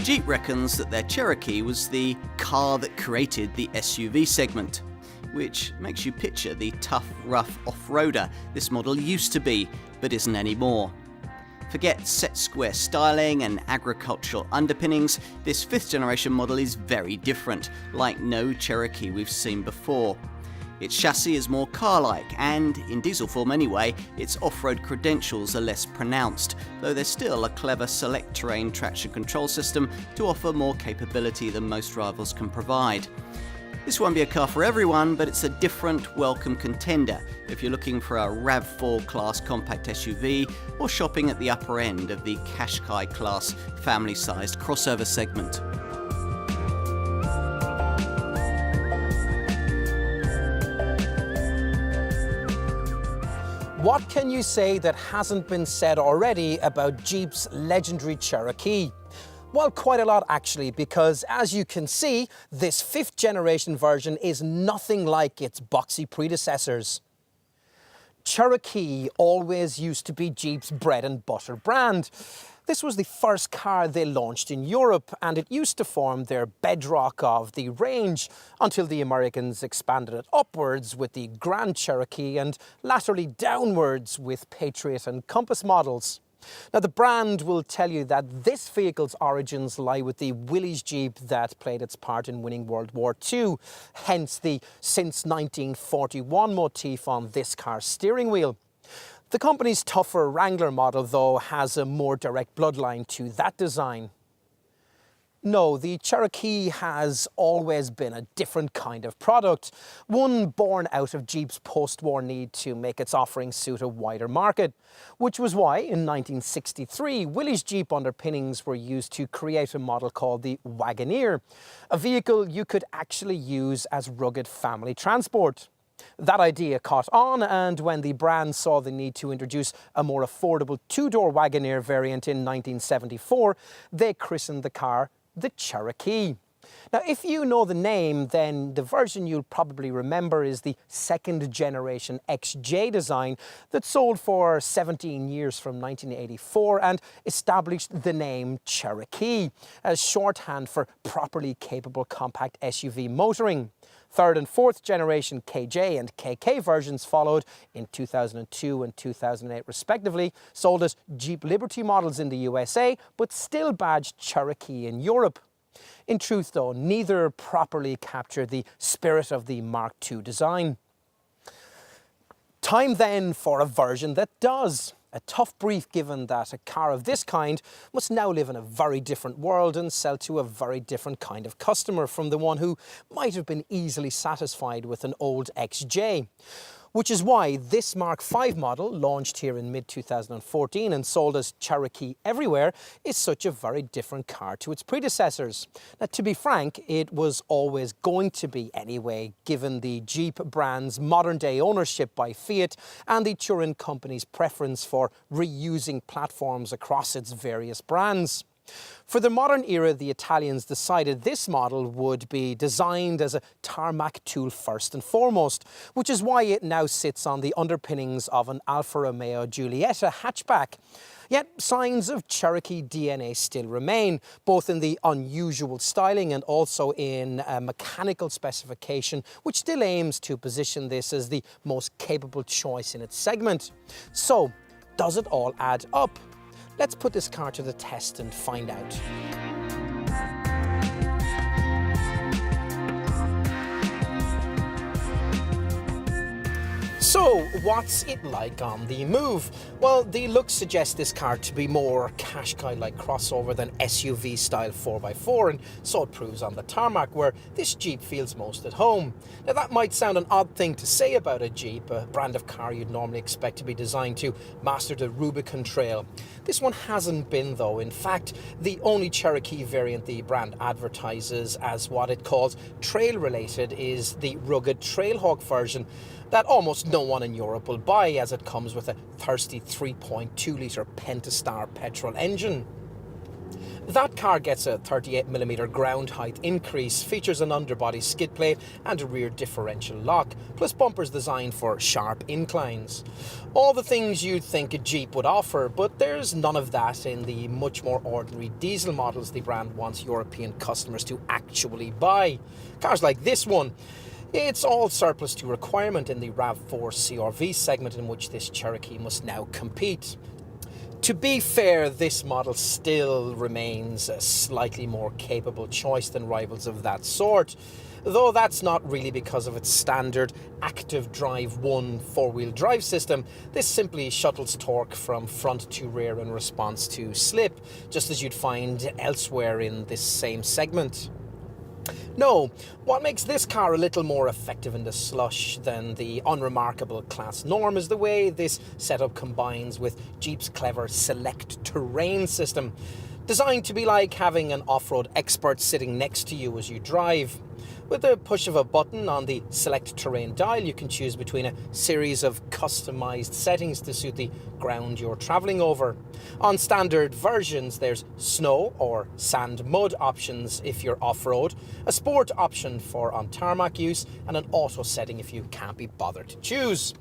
Jeep reckons that their Cherokee was the car that created the SUV segment, which makes you picture the tough, rough off-roader this model used to be, but isn't anymore. Forget set square styling and agricultural underpinnings, this 5th generation model is very different, like no Cherokee we've seen before. Its chassis is more car-like and, in diesel form anyway, its off-road credentials are less pronounced, though there's still a clever select terrain traction control system to offer more capability than most rivals can provide. This won't be a car for everyone, but it's a different, welcome contender if you're looking for a RAV4 class compact SUV or shopping at the upper end of the Qashqai class family-sized crossover segment. What can you say that hasn't been said already about Jeep's legendary Cherokee? Well, quite a lot actually, because as you can see, this 5th generation version is nothing like its boxy predecessors. Cherokee always used to be Jeep's bread and butter brand. This was the first car they launched in Europe, and it used to form their bedrock of the range until the Americans expanded it upwards with the Grand Cherokee and latterly downwards with Patriot and Compass models. Now, the brand will tell you that this vehicle's origins lie with the Willys Jeep that played its part in winning World War II, hence the since 1941 motif on this car's steering wheel. The company's tougher Wrangler model, though, has a more direct bloodline to that design. No, the Cherokee has always been a different kind of product, one born out of Jeep's post-war need to make its offerings suit a wider market, which was why in 1963 Willys Jeep underpinnings were used to create a model called the Wagoneer, a vehicle you could actually use as rugged family transport. That idea caught on, and when the brand saw the need to introduce a more affordable 2-door Wagoneer variant in 1974, they christened the car the Cherokee. Now, if you know the name, then the version you'll probably remember is the 2nd generation XJ design that sold for 17 years from 1984 and established the name Cherokee as shorthand for properly capable compact SUV motoring. 3rd and 4th generation KJ and KK versions followed in 2002 and 2008 respectively, sold as Jeep Liberty models in the USA, but still badged Cherokee in Europe. In truth, though, neither properly captured the spirit of the Mark II design. Time then for a version that does. A tough brief, given that a car of this kind must now live in a very different world and sell to a very different kind of customer from the one who might have been easily satisfied with an old XJ. Which is why this Mark V model, launched here in mid-2014 and sold as Cherokee everywhere, is such a very different car to its predecessors. Now, to be frank, it was always going to be anyway, given the Jeep brand's modern-day ownership by Fiat and the Touring company's preference for reusing platforms across its various brands. For the modern era, the Italians decided this model would be designed as a tarmac tool first and foremost, which is why it now sits on the underpinnings of an Alfa Romeo Giulietta hatchback. Yet signs of Cherokee DNA still remain, both in the unusual styling and also in a mechanical specification, which still aims to position this as the most capable choice in its segment. So, does it all add up? Let's put this car to the test and find out. So, what's it like on the move? Well, the looks suggest this car to be more Qashqai-like crossover than SUV-style 4x4, and so it proves on the tarmac, where this Jeep feels most at home. Now, that might sound an odd thing to say about a Jeep, a brand of car you'd normally expect to be designed to master the Rubicon Trail. This one hasn't been, though. In fact, the only Cherokee variant the brand advertises as what it calls trail-related is the rugged Trailhawk version that almost no one in Europe will buy, as it comes with a thirsty 3.2-litre Pentastar petrol engine. That car gets a 38mm ground height increase, features an underbody skid plate and a rear differential lock, plus bumpers designed for sharp inclines. All the things you'd think a Jeep would offer, but there's none of that in the much more ordinary diesel models the brand wants European customers to actually buy. Cars like this one. It's all surplus to requirement in the RAV4 CR-V segment in which this Cherokee must now compete. To be fair, this model still remains a slightly more capable choice than rivals of that sort, though that's not really because of its standard active drive 1 4-wheel drive system. This simply shuttles torque from front to rear in response to slip, just as you'd find elsewhere in this same segment. No, what makes this car a little more effective in the slush than the unremarkable class norm is the way this setup combines with Jeep's clever select terrain system, designed to be like having an off-road expert sitting next to you as you drive. With the push of a button on the select terrain dial, you can choose between a series of customized settings to suit the ground you're traveling over. On standard versions, there's snow or sand mud options if you're off-road, a sport option for on tarmac use, and an auto setting if you can't be bothered to choose.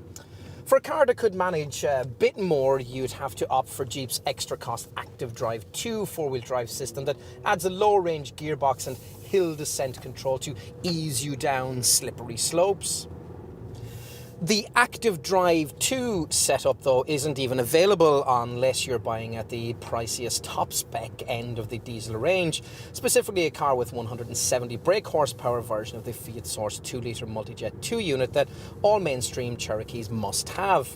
For a car that could manage a bit more, you'd have to opt for Jeep's extra cost Active Drive 2 4-wheel drive system that adds a low range gearbox and hill descent control to ease you down slippery slopes. The Active Drive 2 setup, though, isn't even available unless you're buying at the priciest top spec end of the diesel range, specifically a car with 170 brake horsepower version of the Fiat Source 2-litre Multijet 2 unit that all mainstream Cherokees must have.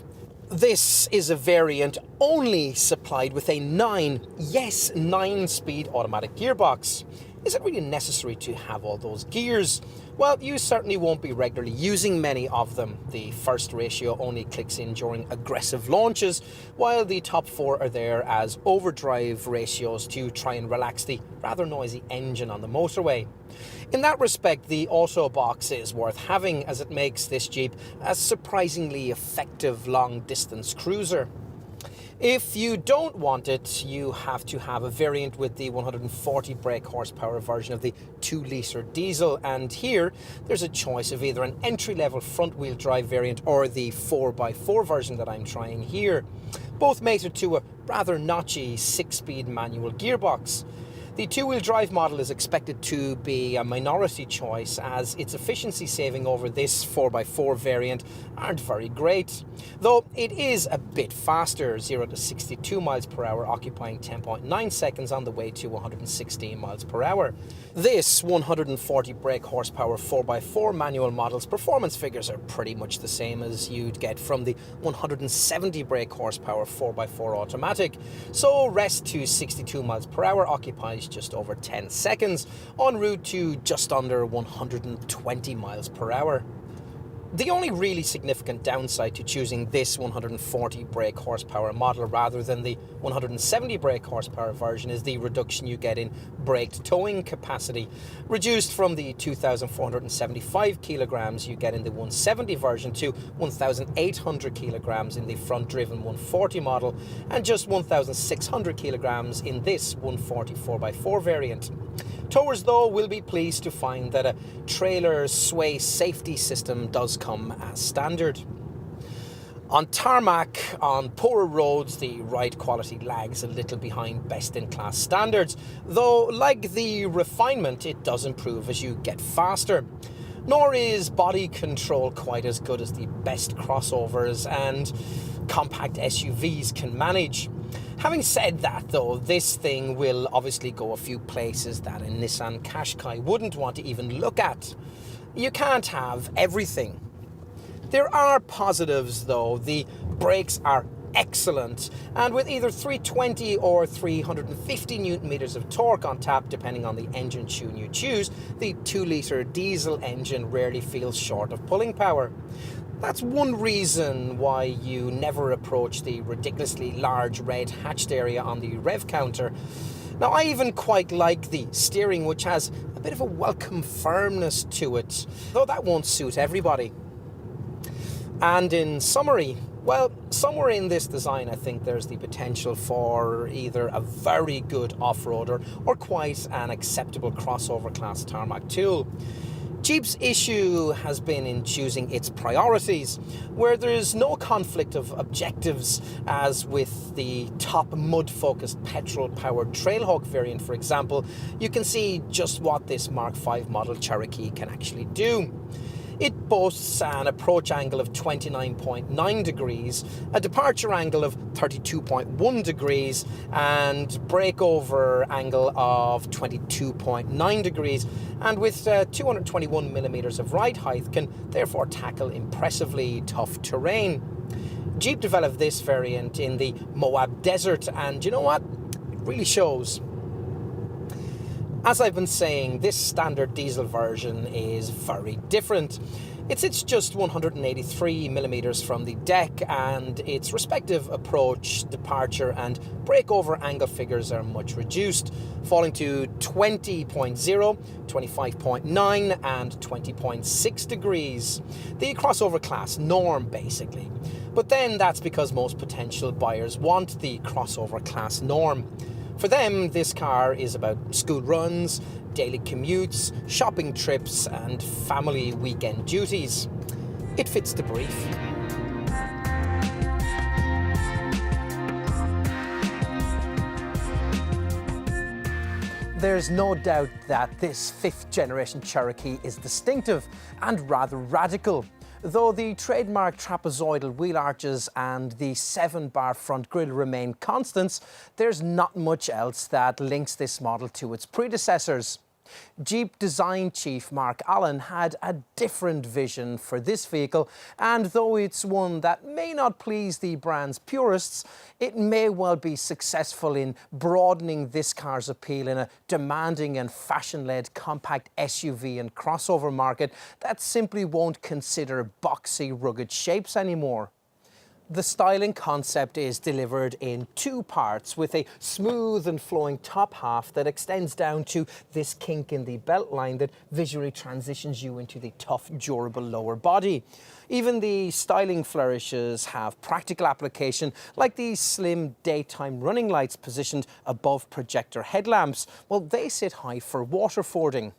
This is a variant only supplied with a 9-speed automatic gearbox. Is it really necessary to have all those gears? Well, you certainly won't be regularly using many of them. The first ratio only clicks in during aggressive launches, while the top 4 are there as overdrive ratios to try and relax the rather noisy engine on the motorway. In that respect, the auto box is worth having, as it makes this Jeep a surprisingly effective long-distance cruiser. If you don't want it, you have to have a variant with the 140 brake horsepower version of the 2-litre diesel, and here there's a choice of either an entry-level front-wheel drive variant or the 4x4 version that I'm trying here, both mated to a rather notchy 6-speed manual gearbox. The 2-wheel drive model is expected to be a minority choice, as its efficiency saving over this 4x4 variant aren't very great, though it is a bit faster, 0 to 62 miles per hour, occupying 10.9 seconds on the way to 116 miles per hour. This 140 brake horsepower 4x4 manual model's performance figures are pretty much the same as you'd get from the 170 brake horsepower 4x4 automatic, so rest to 62 miles per hour occupies just over 10 seconds, en route to just under 120 miles per hour. The only really significant downside to choosing this 140 brake horsepower model rather than the 170 brake horsepower version is the reduction you get in braked towing capacity, reduced from the 2,475 kilograms you get in the 170 version to 1,800 kilograms in the front-driven 140 model and just 1,600 kilograms in this 140 4x4 variant. Towers, though, will be pleased to find that a trailer sway safety system does come as standard. On tarmac, on poorer roads, the ride quality lags a little behind best-in-class standards, though, like the refinement, it does improve as you get faster. Nor is body control quite as good as the best crossovers and compact SUVs can manage. Having said that, though, this thing will obviously go a few places that a Nissan Qashqai wouldn't want to even look at. You can't have everything. There are positives, though. The brakes are excellent, and with either 320 or 350 newton meters of torque on tap, depending on the engine tune you choose, the 2-litre diesel engine rarely feels short of pulling power. That's one reason why you never approach the ridiculously large red hatched area on the rev counter. Now, I even quite like the steering, which has a bit of a welcome firmness to it, though that won't suit everybody. And in summary, well, somewhere in this design I think there's the potential for either a very good off-roader or quite an acceptable crossover class tarmac tool. Jeep's issue has been in choosing its priorities, where there is no conflict of objectives as with the top mud-focused petrol-powered Trailhawk variant, for example. You can see just what this Mark V model Cherokee can actually do. It boasts an approach angle of 29.9 degrees, a departure angle of 32.1 degrees, and breakover angle of 22.9 degrees, and with 221 millimeters of ride height can therefore tackle impressively tough terrain. Jeep developed this variant in the Moab Desert, and you know what? It really shows. As I've been saying, this standard diesel version is very different. It sits just 183 millimeters from the deck, and its respective approach, departure and breakover angle figures are much reduced, falling to 20.0, 25.9 and 20.6 degrees. The crossover class norm, basically. But then that's because most potential buyers want the crossover class norm. For them, this car is about school runs, daily commutes, shopping trips, and family weekend duties. It fits the brief. There's no doubt that this fifth generation Cherokee is distinctive and rather radical. Though the trademark trapezoidal wheel arches and the 7-bar front grille remain constants, there's not much else that links this model to its predecessors. Jeep design chief Mark Allen had a different vision for this vehicle, and though it's one that may not please the brand's purists, it may well be successful in broadening this car's appeal in a demanding and fashion-led compact SUV and crossover market that simply won't consider boxy, rugged shapes anymore. The styling concept is delivered in two parts, with a smooth and flowing top half that extends down to this kink in the belt line that visually transitions you into the tough, durable lower body. Even the styling flourishes have practical application, like these slim daytime running lights positioned above projector headlamps. Well, they sit high for waterfording.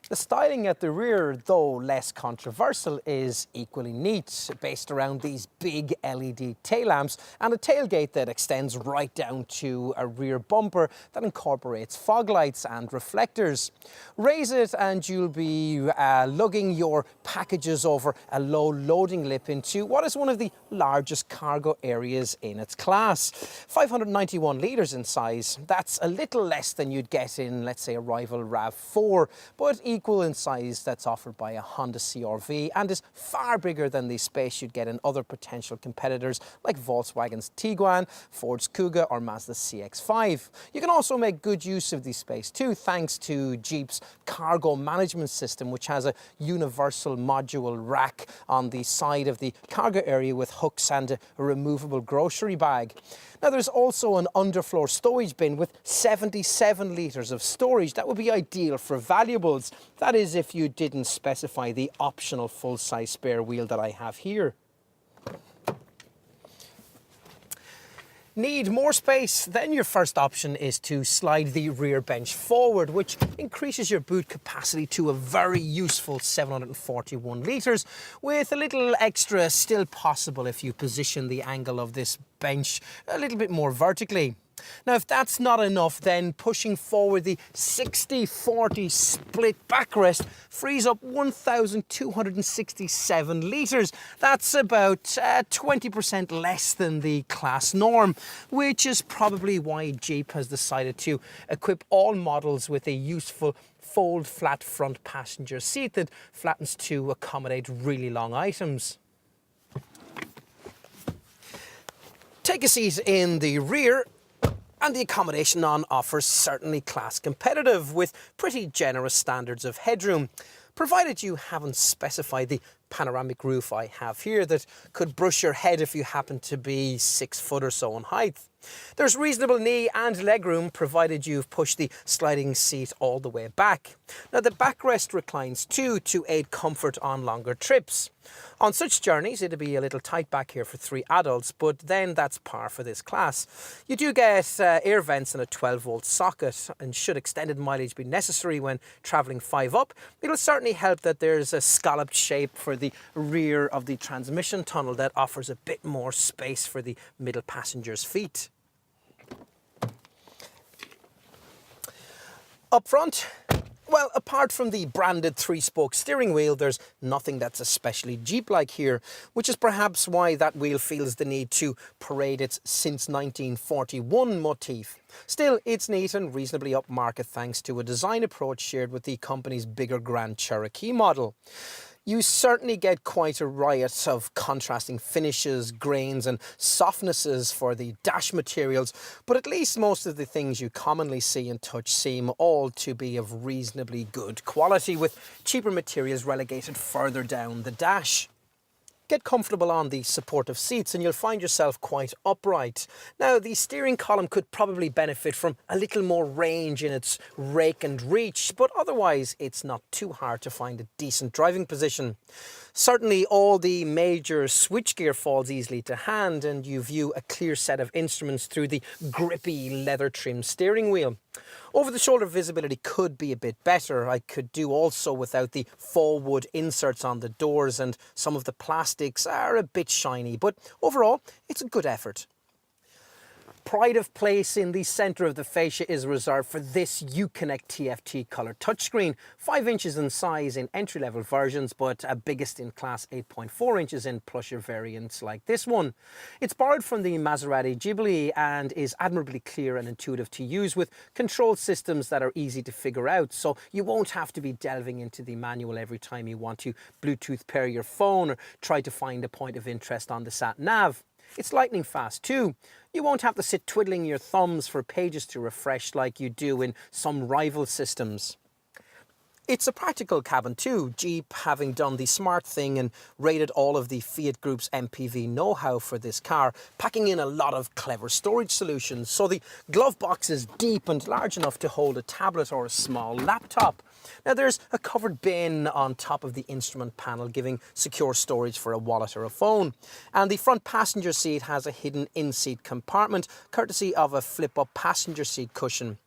The styling at the rear, though less controversial, is equally neat, based around these big LED tail lamps and a tailgate that extends right down to a rear bumper that incorporates fog lights and reflectors. Raise it and you'll be lugging your packages over a low loading lip into what is one of the largest cargo areas in its class. 591 litres in size. That's a little less than you'd get in, let's say, a rival RAV4, but equal in size that's offered by a Honda CR-V and is far bigger than the space you'd get in other potential competitors like Volkswagen's Tiguan, Ford's Kuga or Mazda's CX-5. You can also make good use of the space too, thanks to Jeep's cargo management system, which has a universal module rack on the side of the cargo area with hooks and a removable grocery bag. Now, there's also an underfloor stowage bin with 77 litres of storage. That would be ideal for valuables. That is, if you didn't specify the optional full-size spare wheel that I have here. Need more space? Then your first option is to slide the rear bench forward, which increases your boot capacity to a very useful 741 litres, with a little extra still possible if you position the angle of this bench a little bit more vertically. Now, if that's not enough, then pushing forward the 60-40 split backrest frees up 1,267 litres. That's about 20% less than the class norm, which is probably why Jeep has decided to equip all models with a useful fold flat front passenger seat that flattens to accommodate really long items. Take a seat in the rear, and the accommodation on offer is certainly class competitive, with pretty generous standards of headroom, provided you haven't specified the panoramic roof I have here that could brush your head if you happen to be 6 foot or so in height. There's reasonable knee and legroom provided you've pushed the sliding seat all the way back. Now the backrest reclines too to aid comfort on longer trips. On such journeys it'd be a little tight back here for 3 adults, but then that's par for this class. You do get air vents and a 12-volt socket, and should extended mileage be necessary when travelling 5 up, it'll certainly help that there's a scalloped shape for the rear of the transmission tunnel that offers a bit more space for the middle passenger's feet. Up front, well, apart from the branded 3-spoke steering wheel, there's nothing that's especially Jeep-like here, which is perhaps why that wheel feels the need to parade its since 1941 motif. Still, it's neat and reasonably upmarket thanks to a design approach shared with the company's bigger Grand Cherokee model. You certainly get quite a riot of contrasting finishes, grains and softnesses for the dash materials, but at least most of the things you commonly see and touch seem all to be of reasonably good quality, with cheaper materials relegated further down the dash. Get comfortable on the supportive seats and you'll find yourself quite upright. Now, the steering column could probably benefit from a little more range in its rake and reach, but otherwise it's not too hard to find a decent driving position. Certainly all the major switchgear falls easily to hand and you view a clear set of instruments through the grippy leather trimmed steering wheel. Over-the-shoulder visibility could be a bit better. I could do also without the faux wood inserts on the doors, and some of the plastics are a bit shiny, but overall it's a good effort. Pride of place in the centre of the fascia is reserved for this Uconnect TFT colour touchscreen, 5 inches in size in entry-level versions, but biggest in class 8.4 inches in plusher variants like this one. It's borrowed from the Maserati Ghibli and is admirably clear and intuitive to use, with control systems that are easy to figure out, so you won't have to be delving into the manual every time you want to Bluetooth pair your phone or try to find a point of interest on the sat-nav. It's lightning fast too. You won't have to sit twiddling your thumbs for pages to refresh like you do in some rival systems. It's a practical cabin too, Jeep having done the smart thing and raided all of the Fiat Group's MPV know-how for this car, packing in a lot of clever storage solutions. So the glove box is deep and large enough to hold a tablet or a small laptop. Now there's a covered bin on top of the instrument panel giving secure storage for a wallet or a phone. And the front passenger seat has a hidden in-seat compartment courtesy of a flip-up passenger seat cushion.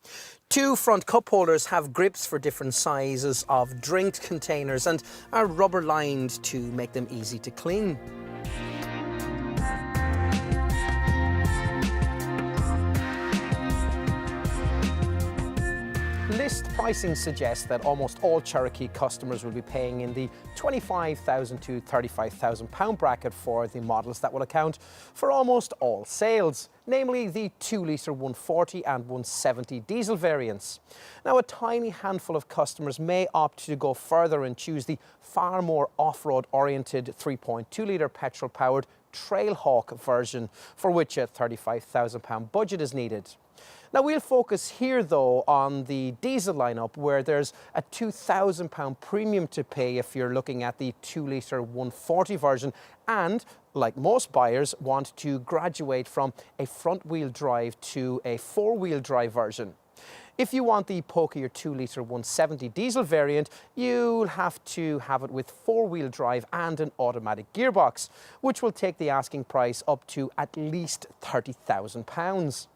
2 front cup holders have grips for different sizes of drink containers and are rubber lined to make them easy to clean. List pricing suggests that almost all Cherokee customers will be paying in the £25,000 to £35,000 bracket for the models that will account for almost all sales, namely the 2-litre 140 and 170 diesel variants. Now, a tiny handful of customers may opt to go further and choose the far more off-road oriented 3.2-litre petrol-powered Trailhawk version, for which a £35,000 budget is needed. Now, we'll focus here though on the diesel lineup, where there's a £2,000 premium to pay if you're looking at the 2-litre 140 version and, like most buyers, want to graduate from a front-wheel drive to a 4-wheel drive version. If you want the pokier 2-litre 170 diesel variant, you'll have to have it with 4-wheel drive and an automatic gearbox, which will take the asking price up to at least £30,000.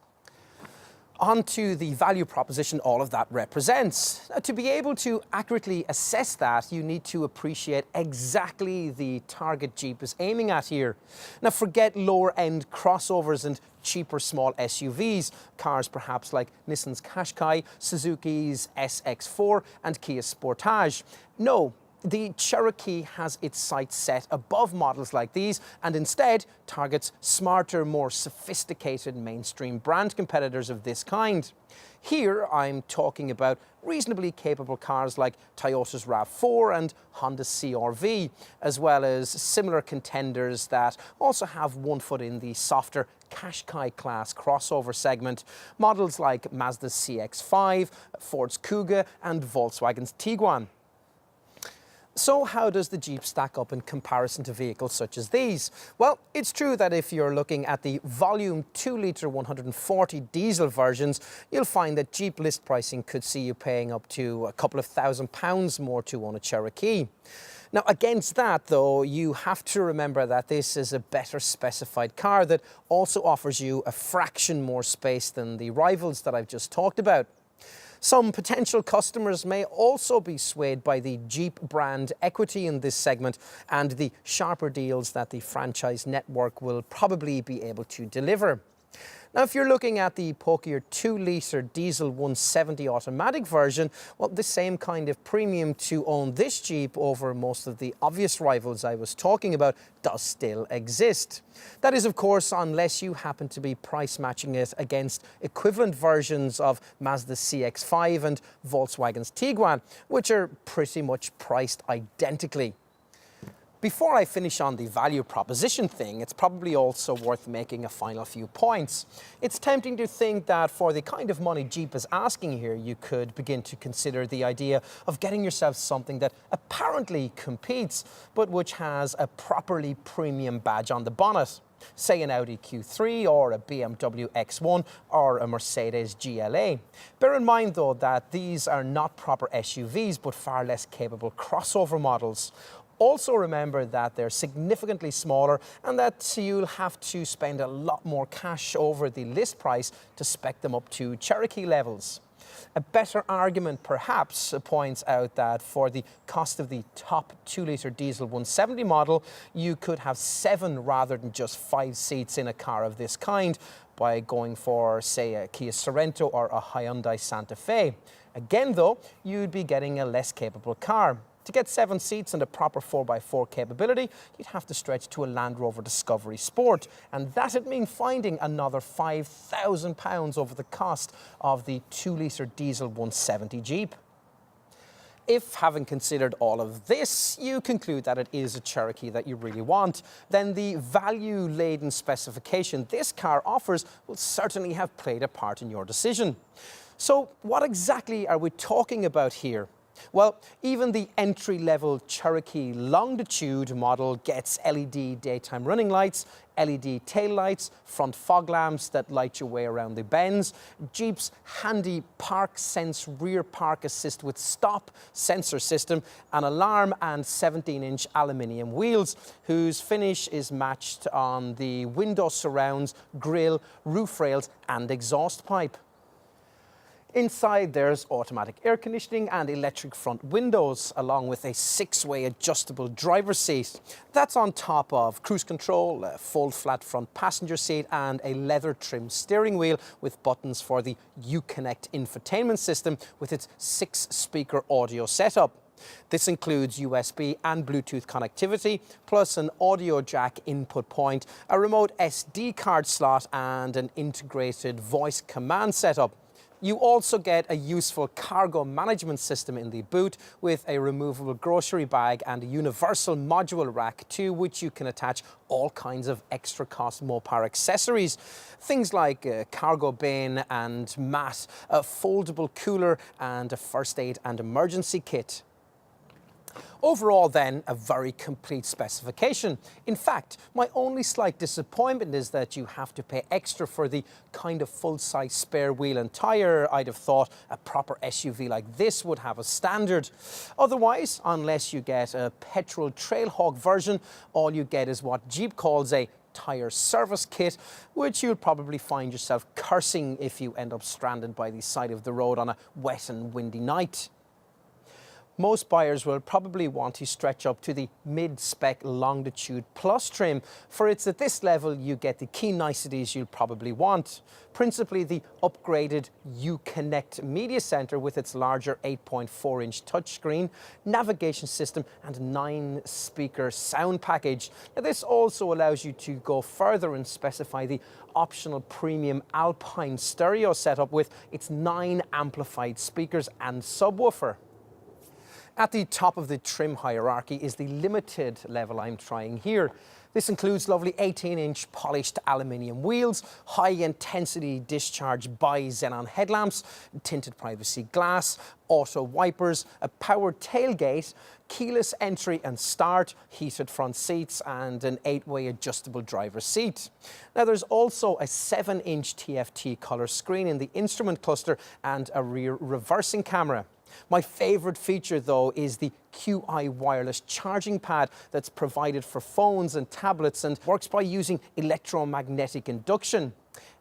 On to the value proposition all of that represents. Now, to be able to accurately assess that, you need to appreciate exactly the target Jeep is aiming at here. Now, forget lower-end crossovers and cheaper small SUVs, cars perhaps like Nissan's Qashqai, Suzuki's SX4 and Kia Sportage. No, the Cherokee has its sights set above models like these and instead targets smarter, more sophisticated mainstream brand competitors of this kind. Here I'm talking about reasonably capable cars like Toyota's RAV4 and Honda's CR-V, as well as similar contenders that also have one foot in the softer Qashqai class crossover segment, models like Mazda's CX-5, Ford's Kuga and Volkswagen's Tiguan. So how does the Jeep stack up in comparison to vehicles such as these? Well, it's true that if you're looking at the volume 2-litre 140 diesel versions, you'll find that Jeep list pricing could see you paying up to a couple of £1,000s more to own a Cherokee. Now, against that, though, you have to remember that this is a better specified car that also offers you a fraction more space than the rivals that I've just talked about. Some potential customers may also be swayed by the Jeep brand equity in this segment and the sharper deals that the franchise network will probably be able to deliver. Now, if you're looking at the pokier 2-litre diesel 170 automatic version, well, the same kind of premium to own this Jeep over most of the obvious rivals I was talking about does still exist. That is, of course, unless you happen to be price matching it against equivalent versions of Mazda's CX-5 and Volkswagen's Tiguan, which are pretty much priced identically. Before I finish on the value proposition thing, it's probably also worth making a final few points. It's tempting to think that for the kind of money Jeep is asking here, you could begin to consider the idea of getting yourself something that apparently competes, but which has a properly premium badge on the bonnet. Say an Audi Q3 or a BMW X1 or a Mercedes GLA. Bear in mind though that these are not proper SUVs but far less capable crossover models. Also remember that they're significantly smaller and that you'll have to spend a lot more cash over the list price to spec them up to Cherokee levels. A better argument perhaps points out that for the cost of the top 2-litre diesel 170 model, you could have 7 rather than just 5 seats in a car of this kind by going for, say, a Kia Sorento or a Hyundai Santa Fe. Again though, you'd be getting a less capable car. To get 7 seats and a proper 4x4 capability, you'd have to stretch to a Land Rover Discovery Sport, and that'd mean finding another £5,000 over the cost of the 2-litre diesel 170 Jeep. If, having considered all of this, you conclude that it is a Cherokee that you really want, then the value-laden specification this car offers will certainly have played a part in your decision. So what exactly are we talking about here? Well, even the entry-level Cherokee Longitude model gets LED daytime running lights, LED taillights, front fog lamps that light your way around the bends, Jeep's handy Park Sense rear park assist with stop sensor system, an alarm and 17-inch aluminium wheels, whose finish is matched on the window surrounds, grille, roof rails and exhaust pipe. Inside there's automatic air conditioning and electric front windows, along with a 6-way adjustable driver's seat. That's on top of cruise control, a full flat front passenger seat and a leather trimmed steering wheel with buttons for the Uconnect infotainment system with its 6-speaker audio setup. This includes USB and Bluetooth connectivity, plus an audio jack input point, a remote SD card slot and an integrated voice command setup. You also get a useful cargo management system in the boot with a removable grocery bag and a universal module rack to which you can attach all kinds of extra cost Mopar accessories. Things like a cargo bin and mat, a foldable cooler and a first aid and emergency kit. Overall then, a very complete specification. In fact, my only slight disappointment is that you have to pay extra for the kind of full-size spare wheel and tyre I'd have thought a proper SUV like this would have as standard. Otherwise, unless you get a petrol Trailhawk version, all you get is what Jeep calls a tyre service kit, which you'll probably find yourself cursing if you end up stranded by the side of the road on a wet and windy night. Most buyers will probably want to stretch up to the mid-spec Longitude Plus trim, for it's at this level you get the key niceties you'll probably want. Principally the upgraded Uconnect media center with its larger 8.4-inch touchscreen, navigation system and 9-speaker sound package. Now, this also allows you to go further and specify the optional premium Alpine stereo setup with its 9 amplified speakers and subwoofer. At the top of the trim hierarchy is the limited level I'm trying here. This includes lovely 18-inch polished aluminium wheels, high-intensity discharge bi-xenon headlamps, tinted privacy glass, auto wipers, a powered tailgate, keyless entry and start, heated front seats, and an 8-way adjustable driver's seat. Now there's also a 7-inch TFT colour screen in the instrument cluster and a rear reversing camera. My favourite feature though is the QI wireless charging pad that's provided for phones and tablets and works by using electromagnetic induction.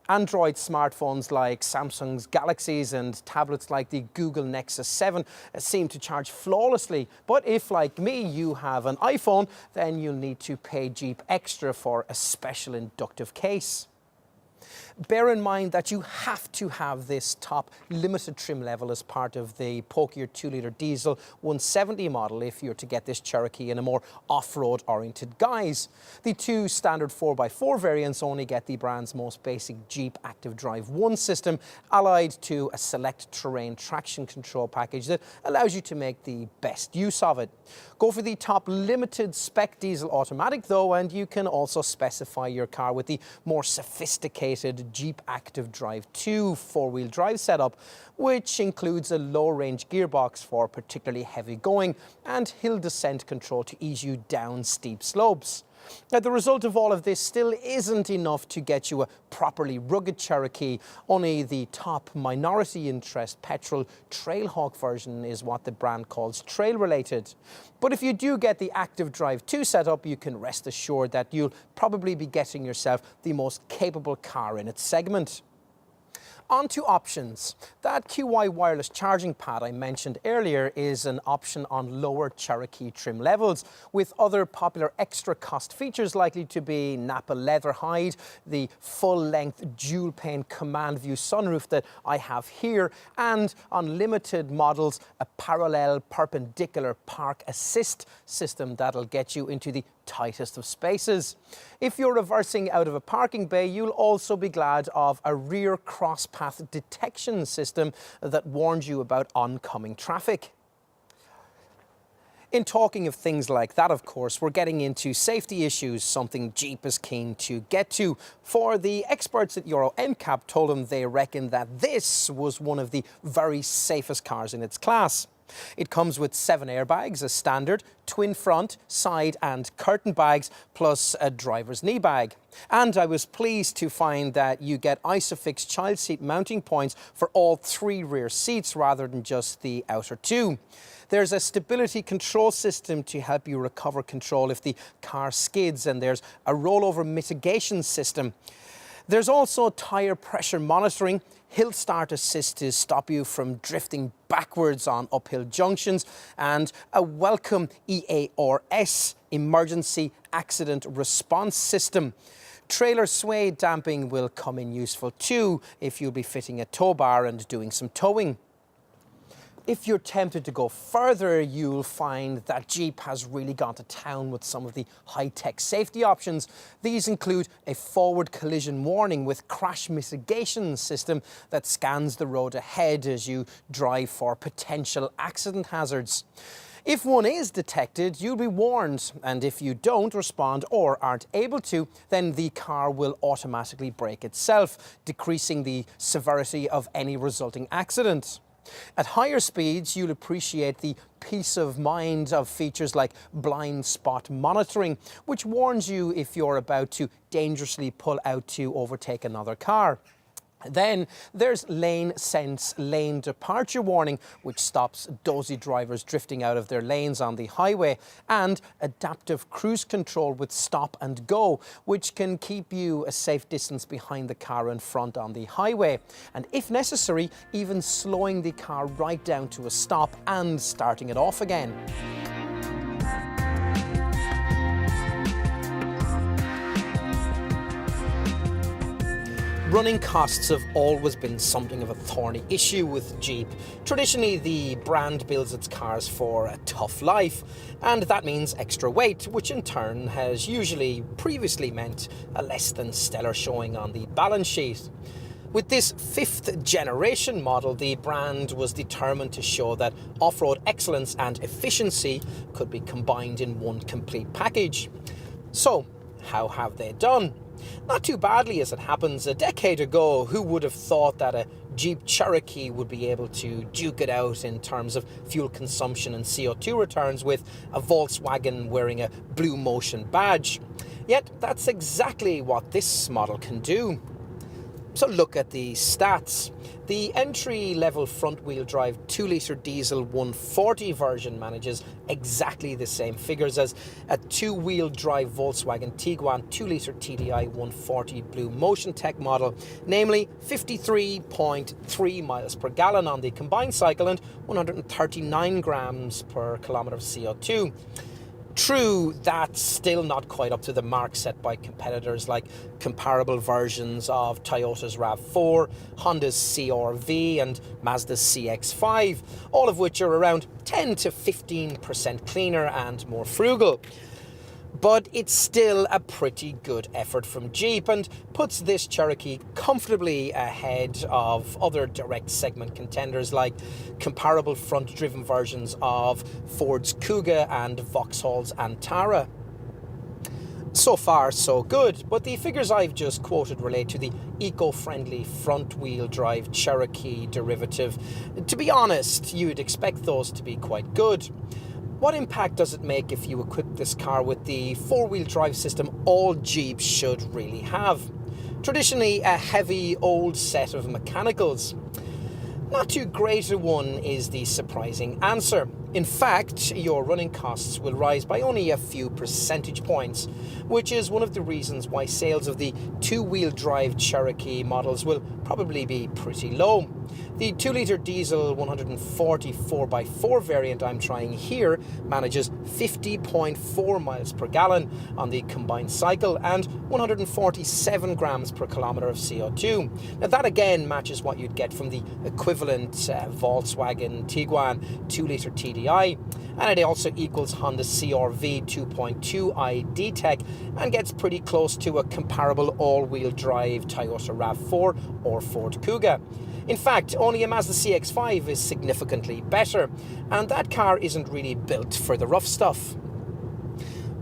Android smartphones like Samsung's Galaxies and tablets like the Google Nexus 7 seem to charge flawlessly, but if, like me, you have an iPhone, then you'll need to pay Jeep extra for a special inductive case. Bear in mind that you have to have this top limited trim level as part of the Pokier 2-litre diesel 170 model if you're to get this Cherokee in a more off-road oriented guise. The two standard 4x4 variants only get the brand's most basic Jeep Active Drive 1 system, allied to a select terrain traction control package that allows you to make the best use of it. Go for the top limited spec diesel automatic though, and you can also specify your car with the more sophisticated Jeep Active Drive 2 four-wheel drive setup, which includes a low-range gearbox for particularly heavy going and hill descent control to ease you down steep slopes. Now, the result of all of this still isn't enough to get you a properly rugged Cherokee. Only the top minority interest petrol Trailhawk version is what the brand calls trail-related. But if you do get the Active Drive 2 setup, you can rest assured that you'll probably be getting yourself the most capable car in its segment. On to options. That QI wireless charging pad I mentioned earlier is an option on lower Cherokee trim levels, with other popular extra cost features likely to be Napa leather hide, the full-length dual-pane command view sunroof that I have here, and on limited models, a parallel perpendicular park assist system that'll get you into the tightest of spaces. If you're reversing out of a parking bay, you'll also be glad of a rear cross-path detection system that warns you about oncoming traffic. In talking of things like that, of course, we're getting into safety issues, something Jeep is keen to get to. For the experts at Euro NCAP told them they reckon that this was one of the very safest cars in its class. It comes with 7 airbags as standard, twin front, side and curtain bags, plus a driver's knee bag. And I was pleased to find that you get ISOFIX child seat mounting points for all 3 rear seats rather than just the outer 2. There's a stability control system to help you recover control if the car skids, and there's a rollover mitigation system. There's also tyre pressure monitoring, hill start assist to stop you from drifting backwards on uphill junctions, and a welcome EARS, Emergency Accident Response System. Trailer sway damping will come in useful too if you'll be fitting a tow bar and doing some towing. If you're tempted to go further, you'll find that Jeep has really gone to town with some of the high-tech safety options. These include a forward collision warning with crash mitigation system that scans the road ahead as you drive for potential accident hazards. If one is detected, you'll be warned, and if you don't respond or aren't able to, then the car will automatically brake itself, decreasing the severity of any resulting accident. At higher speeds, you'll appreciate the peace of mind of features like blind spot monitoring, which warns you if you're about to dangerously pull out to overtake another car. Then there's lane sense lane departure warning, which stops dozy drivers drifting out of their lanes on the highway, and adaptive cruise control with stop and go, which can keep you a safe distance behind the car in front on the highway, and if necessary, even slowing the car right down to a stop and starting it off again. Running costs have always been something of a thorny issue with Jeep. Traditionally, the brand builds its cars for a tough life, and that means extra weight, which in turn has usually previously meant a less than stellar showing on the balance sheet. With this 5th generation model, the brand was determined to show that off-road excellence and efficiency could be combined in one complete package. So, how have they done? Not too badly as it happens. A decade ago, who would have thought that a Jeep Cherokee would be able to duke it out in terms of fuel consumption and CO2 returns with a Volkswagen wearing a Blue Motion badge? Yet that's exactly what this model can do. So look at the stats. The entry-level front-wheel drive 2-litre diesel 140 version manages exactly the same figures as a 2-wheel drive Volkswagen Tiguan 2-litre TDI 140 Blue Motion Tech model, namely 53.3 miles per gallon on the combined cycle and 139 grams per kilometre of CO2. True, that's still not quite up to the mark set by competitors like comparable versions of Toyota's RAV4, Honda's CR-V and Mazda's CX-5, all of which are around 10 to 15% cleaner and more frugal. But it's still a pretty good effort from Jeep and puts this Cherokee comfortably ahead of other direct segment contenders like comparable front-driven versions of Ford's Kuga and Vauxhall's Antara. So far, so good, but the figures I've just quoted relate to the eco-friendly front-wheel drive Cherokee derivative. To be honest, you'd expect those to be quite good. What impact does it make if you equip this car with the 4-wheel drive system all Jeeps should really have? Traditionally a heavy old set of mechanicals. Not too great a one is the surprising answer. In fact, your running costs will rise by only a few percentage points, which is one of the reasons why sales of the 2-wheel drive Cherokee models will probably be pretty low. The 2-litre diesel 140 4x4 variant I'm trying here manages 50.4 miles per gallon on the combined cycle and 147 grams per kilometre of CO2. Now that again matches what you'd get from the equivalent Volkswagen Tiguan 2-litre TDI, and it also equals Honda CR-V 2.2 ID Tech and gets pretty close to a comparable all-wheel drive Toyota RAV4 or Ford Kuga. In fact, only a Mazda CX-5 is significantly better, and that car isn't really built for the rough stuff.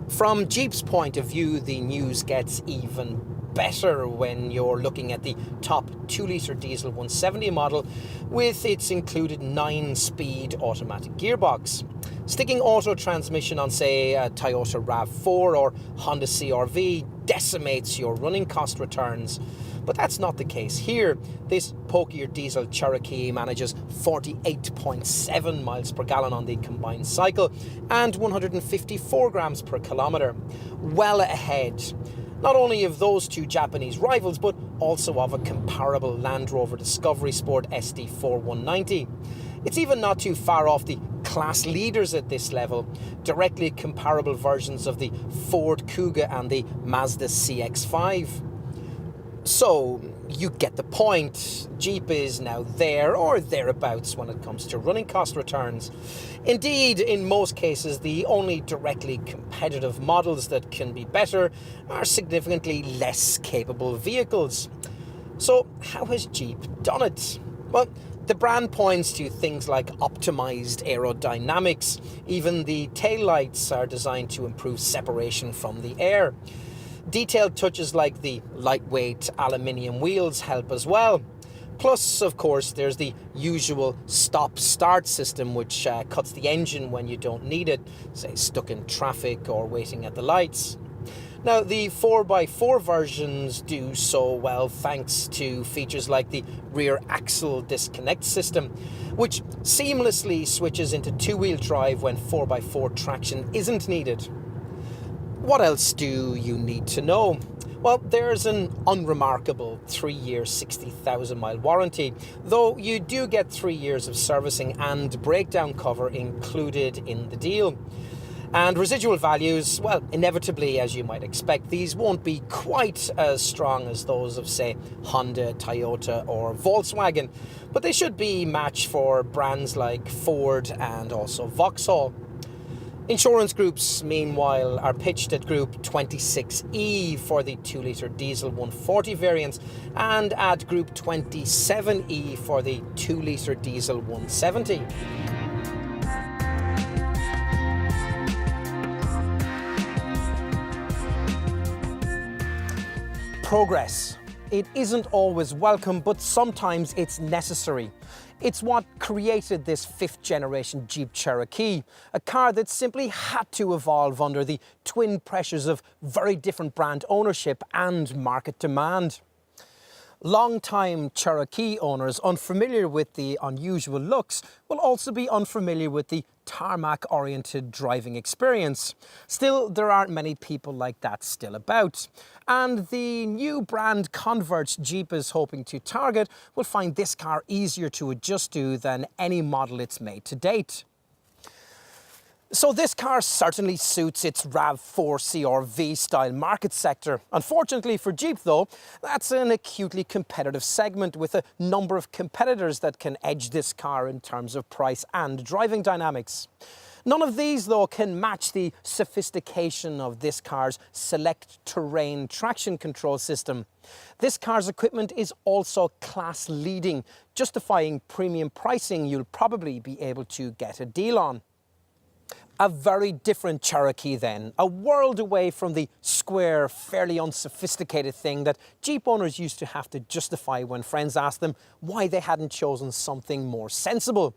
From Jeep's point of view, the news gets even better when you're looking at the top 2-litre diesel 170 model with its included 9-speed automatic gearbox. Sticking auto transmission on, say, a Toyota RAV4 or Honda CR-V decimates your running cost returns. But that's not the case here. This pokier diesel Cherokee manages 48.7 miles per gallon on the combined cycle and 154 grams per kilometre. Well ahead, not only of those two Japanese rivals, but also of a comparable Land Rover Discovery Sport SD4 190. It's even not too far off the class leaders at this level, directly comparable versions of the Ford Kuga and the Mazda CX-5. So, you get the point. Jeep is now there or thereabouts when it comes to running cost returns. Indeed, in most cases, the only directly competitive models that can be better are significantly less capable vehicles. So, how has Jeep done it? Well, the brand points to things like optimized aerodynamics. Even the taillights are designed to improve separation from the air. Detailed touches like the lightweight aluminium wheels help as well. Plus, of course, there's the usual stop-start system, which cuts the engine when you don't need it, say stuck in traffic or waiting at the lights. Now, the 4x4 versions do so well thanks to features like the rear axle disconnect system, which seamlessly switches into 2-wheel drive when 4x4 traction isn't needed. What else do you need to know? Well, there's an unremarkable 3-year 60,000 mile warranty, though you do get 3 years of servicing and breakdown cover included in the deal. And residual values, well, inevitably, as you might expect, these won't be quite as strong as those of, say, Honda, Toyota or Volkswagen, but they should be matched for brands like Ford and also Vauxhall. Insurance groups, meanwhile, are pitched at Group 26E for the 2-litre diesel 140 variants and at Group 27E for the 2-litre diesel 170. Progress. It isn't always welcome, but sometimes it's necessary. It's what created this 5th generation Jeep Cherokee, a car that simply had to evolve under the twin pressures of very different brand ownership and market demand. Long-time Cherokee owners unfamiliar with the unusual looks will also be unfamiliar with the tarmac-oriented driving experience. Still, there aren't many people like that still about. And the new brand converts Jeep is hoping to target will find this car easier to adjust to than any model it's made to date. So this car certainly suits its RAV4 CR-V style market sector. Unfortunately for Jeep though, that's an acutely competitive segment with a number of competitors that can edge this car in terms of price and driving dynamics. None of these though can match the sophistication of this car's select terrain traction control system. This car's equipment is also class leading, justifying premium pricing you'll probably be able to get a deal on. A very different Cherokee then, a world away from the square, fairly unsophisticated thing that Jeep owners used to have to justify when friends asked them why they hadn't chosen something more sensible.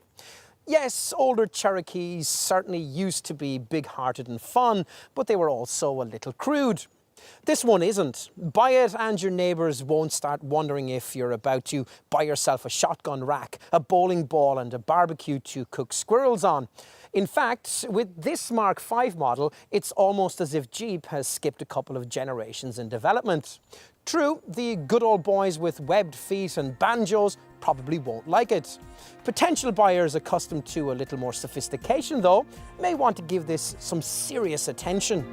Yes, older Cherokees certainly used to be big-hearted and fun, but they were also a little crude. This one isn't. Buy it and your neighbours won't start wondering if you're about to buy yourself a shotgun rack, a bowling ball and a barbecue to cook squirrels on. In fact, with this Mark V model, it's almost as if Jeep has skipped a couple of generations in development. True, the good old boys with webbed feet and banjos probably won't like it. Potential buyers accustomed to a little more sophistication, though, may want to give this some serious attention.